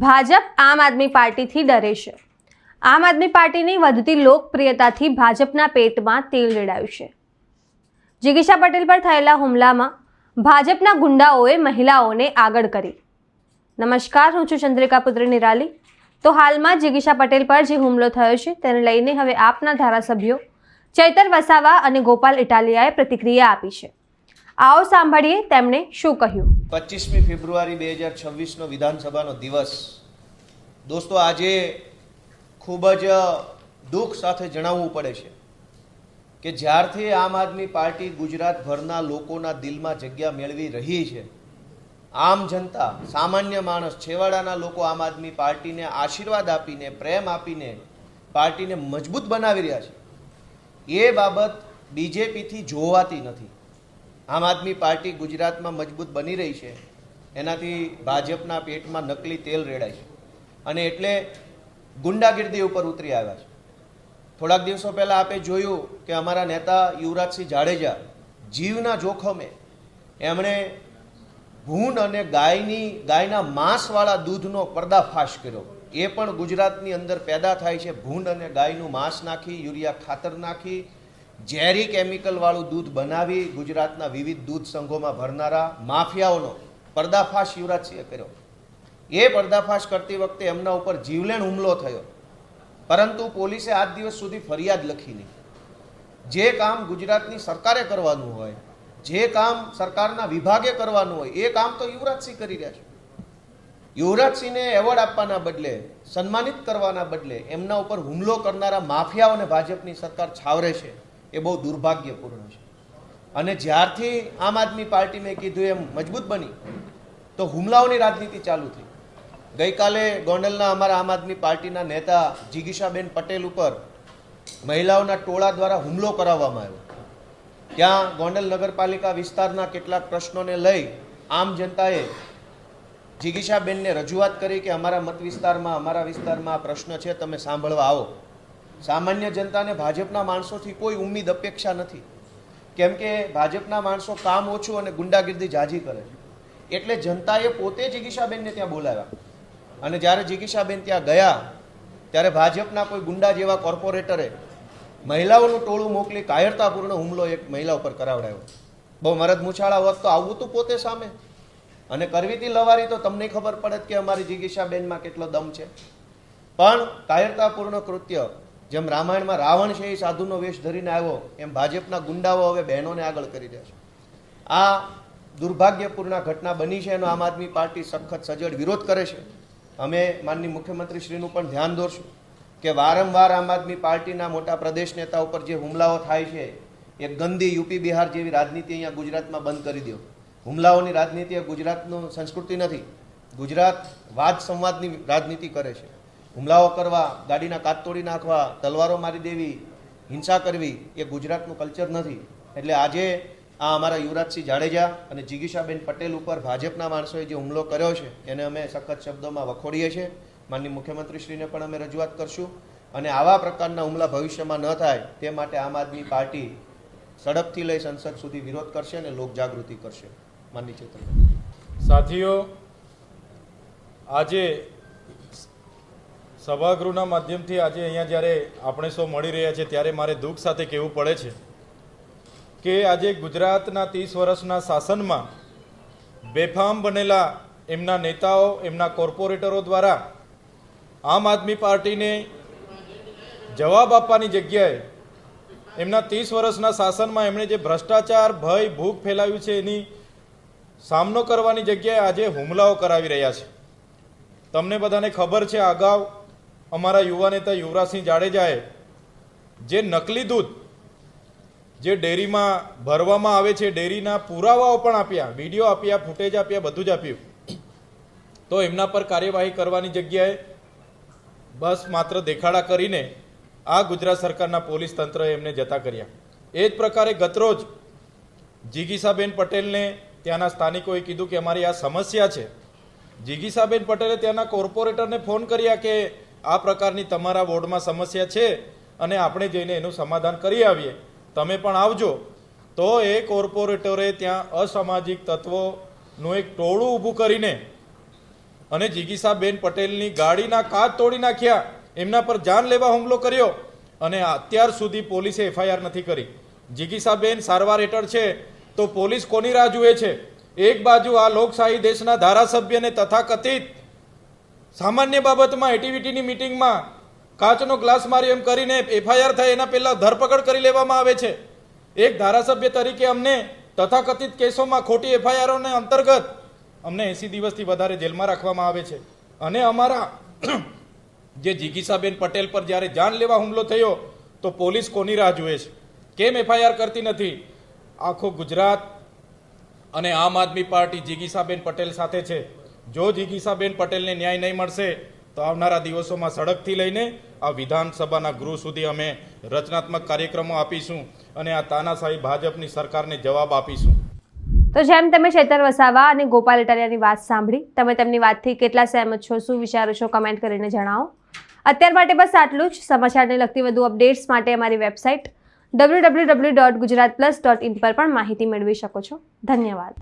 ભાજપ આમ આદમી પાર્ટીથી ડરે છે। આમ આદમી પાર્ટીની વધતી લોકપ્રિયતાથી ભાજપના પેટમાં તેલ રેડાયું છે। જિગીશા પટેલ પર થયેલા હુમલામાં ભાજપના ગુંડાઓએ મહિલાઓને આગળ કરી। નમસ્કાર, હું છું ચંદ્રિકા પુત્રી નિરાલી। તો હાલમાં જિગીશા પટેલ પર જે હુમલો થયો છે તેને લઈને હવે આપના ધારાસભ્યો ચૈતર વસાવા અને ગોપાલ ઇટાલિયાએ પ્રતિક્રિયા આપી છે। आओ सांभळीए तेमणे शुं कह्युं। 25 फेब्रुआरी 2026 विधानसभा दिवस दोस्तों आजे खूब ज दुख साथे जणाववुं पड़े छे कि ज्यारथी आम आदमी पार्टी गुजरात भरना लोकोना दिलमां जग्या मेळवी रही छे, आम जनता सामान्य माणस छेवाड़ाना लोको आम आदमी पार्टी ने आशीर्वाद आपीने प्रेम आपीने पार्टी ने मजबूत बनावी रह्या छे, ए बाबत बीजेपी थी जोवाती नथी। आम आदमी पार्टी गुजरात में मजबूत बनी रही है, एनाथी भाजपना पेट में नकली तेल रेड़ाय छे अने एटले गुंडागिर्दी पर उतरी आव्या छे। थोड़ा दिवसों पहला आपे जोयुं कि अमारा नेता युवराजसिंह जाडेजा जीवना जोखमे एमणे भून अने गायना मांसवाळा दूधनो पर्दाफाश कर्यो। ए पण गुजरातनी अंदर पैदा थाय छे। भून अने गायनुं मांस नाखी, यूरिया खातर नाखी, झेरी केमिकल वाळुं दूध बनावी गुजरातना विविध दूध संघों में भरनारा माफियाओनो पर्दाफाश युवराजसिंहे कर्यो। ए पर्दाफाश करती वखते एमना उपर जीवलेण हुमलो थयो, परंतु पोलीसे आज दिवस सुधी फरियाद लखी नहीं। जे काम गुजरातनी सरकारे करवानुं होय, जे काम सरकारना विभागे करवानुं होय, ए काम तो युवराजसिंह करी रह्या छे। युवराजसिंहने एवोर्ड आपवाना बदले, सन्मानित करवाना बदले एमना उपर हुमलो करनारा माफियाओने भाजपनी सरकार छावरे छे। ए बहुत दुर्भाग्यपूर्ण है। अने ज्यारथी आम आदमी पार्टी में कीधुं एम मजबूत बनी तो हुमलाओनी राजनीति चालू थी। गई काले गोंडलना अमारा आम आदमी पार्टीना नेता जिगीशाबेन पटेल पर महिलाओना टोळा द्वारा हुमलो कराववामां आव्यो। त्यां गोंडल नगरपालिका विस्तारना केटलाक प्रश्नोने लई आम जनताए जिगीशाबेनने रजूआत करी कि अमारा मत विस्तारमां अमारा विस्तारमां आ प्रश्न छे, तमे सांभळवा आवो। सामान्य जनता ने भाजपना माणसोथी कोई उम्मीद अपेक्षा नहीं, केम के भाजपना माणसो काम ओछुं अने गुंडागिर्दी जाजी करे छे। एटले जनताए पोते जिगीशाबेन ने त्यां बोलाव्या अने ज्यारे जिगीशाबेन त्यां गया त्यारे भाजपना कोई गुंडा जेवा कोर्पोरेटरे महिलाओनुं टोळुं मोकली कायरतापूर्ण हुमलो एक महिला पर करावडायो। बहु मरद मूछाळा होत तो आवुं तो पोते सामे अने करवी ती लवारी तो तमने खबर पड़े कि अमारी जिगीशाबेनमां केटलो दम छे। पण कायरतापूर्ण कृत्य जेम रामायण में रावण है साधुनो वेश धरीने आव्यो एम भाजपना गुंडाओ हवे बहनोने आगळ करी रह्या छे। आ दुर्भाग्यपूर्ण घटना बनी है, एनो आम आदमी पार्टी सखत सजड विरोध करे छे। अमे माननीय मुख्यमंत्री श्रीनुं पण ध्यान दौरशुं कि वारंवार आम आदमी पार्टीना मोटा प्रदेश नेताओ पर जे हुमलाओ थाय छे ए गंदी यूपी बिहार जेवी राजनीति अहींया गुजरातमां बंध करी दो। हुमलाओनी राजनीति ए गुजरातनो संस्कृति नथी। गुजरात वाद संवादनी राजनीति करे छे। हुमलाओ करवा, गाड़ीना काच तोड़ी नाखवा, तलवारों मारी देवी, हिंसा करवी ए गुजरातनुं कल्चर नहीं। एटले आजे आ अमारा युवराजसिंह जाडेजा अने जिगीशाबेन पटेल पर भाजपना माणसोए जे हुमलो कर्यो छे एने अमे सखत शब्दों वखोड़ीए छीए। माननीय मुख्यमंत्रीश्रीने पण अमे रजूआत करशुं अने आवा प्रकारना हुमला भविष्यमां न थाय ते माटे आम आदमी पार्टी सड़कथी लई संसद सुधी विरोध करशे अने लोक जागृति करशे। माननीय चेतन साथीओ, आजे सभागृहना माध्यमथी आजे अहींया ज्यारे आपणे सौ मळी रह्या छे त्यारे मारे दुख साथे कहेवुं पड़े छे के आजे गुजरातना 30 वर्षना शासनमां बेफाम बनेला एमना नेताओ, एमना कोर्पोरेटरो द्वारा आम आदमी पार्टीने जवाब आपवानी जग्याए एमना 30 वर्षना शासनमां एमणे जे भ्रष्टाचार, भय, भूख फैलाव्युं छे एनी सामनो करवानी जग्याए आजे हुमलाओ करावी रह्या छे। तमने बधाने खबर छे, अगाऊ अमारा युवा नेता युवराजसिंह जाडेजाए जे नकली दूध जे डेरी में भरवामां आवे छे डेरीना पुरावाओ पण आप्या, विडियो आप्या, फूटेज आप्या, बधुं ज आप्युं, तो एमना पर कार्यवाही करवानी जग्याए बस मात्र देखाड़ा करीने आ गुजरात सरकारना पोलीस तंत्र एमने जता कर्या। ए ज प्रकारे गतरोज जिगीशाबेन पटेलने त्याना स्थानिकोए कीधुं कि अमारी आ समस्या छे। जिगीशाबेन पटेले त्याना कोर्पोरेटरने फोन कर्या के आ प्रकारनी तमारा वोर्डमां समस्या छे अने आपणे जईने एनुं समाधान करी आवीए, तमे पण आवजो। तो ए कोर्पोरेटरे त्यां असामाजिक तत्वोनुं एक टोळुं ऊभुं करीने અને જિગીસાબેન પટેલની ગાડીના કાચ તોડી નાખ્યા, એમના પર જાન લેવા હુમલો કર્યો અને અત્યાર સુધી પોલીસે એફઆઈઆર નથી કરી. જિગીસાબેન સારવાર હેઠળ છે તો પોલીસ કોની રાહ જુએ છે? એક બાજુ આ લોકશાહી દેશના ધારાસભ્યને તથાકથિત સામાન્ય બાબતમાં એટીવીટીની મિટિંગમાં કાચનો ગ્લાસ મારી એમ કરીને એફઆઈઆર થાય એના પહેલા ધરપકડ કરી લેવામાં આવે છે. એક ધારાસભ્ય તરીકે અમને તથાકથિત કેસોમાં ખોટી એફઆઈઆરોને અંતર્ગત અમને 80 દિવસથી વધારે જેલમાં રાખવામાં આવે છે. અને અમારા જે જિગીસાબેન પટેલ પર જ્યારે જાન લેવા હુમલો થયો તો પોલીસ કોની રાહ જુએ છે? કેમ એફઆઈઆર કરતી નથી? આખો ગુજરાત અને આમ આદમી પાર્ટી જિગીસાબેન પટેલ સાથે છે. જો જિગીસાબેન પટેલને ન્યાય નહીં મળશે તો આવનારા દિવસોમાં સડકથી લઈને આ વિધાનસભાના ગૃહ સુધી અમે રચનાત્મક કાર્યક્રમો આપીશું અને આ તાનાશાહી ભાજપની સરકારને જવાબ આપીશું. તો જેમ તમે ચેતર વસાવા અને ગોપાલ ઇટાલિયાની વાત સાંભળી, તમે તેમની વાતથી કેટલા સહેમત છો, શું વિચારો છો, કમેન્ટ કરીને જણાવો. અત્યાર માટે બસ આટલું જ. સમાચારને લગતી વધુ અપડેટ્સ માટે અમારી વેબસાઇટ www.gujaratplus.in પર પણ માહિતી મેળવી શકો છો. ધન્યવાદ.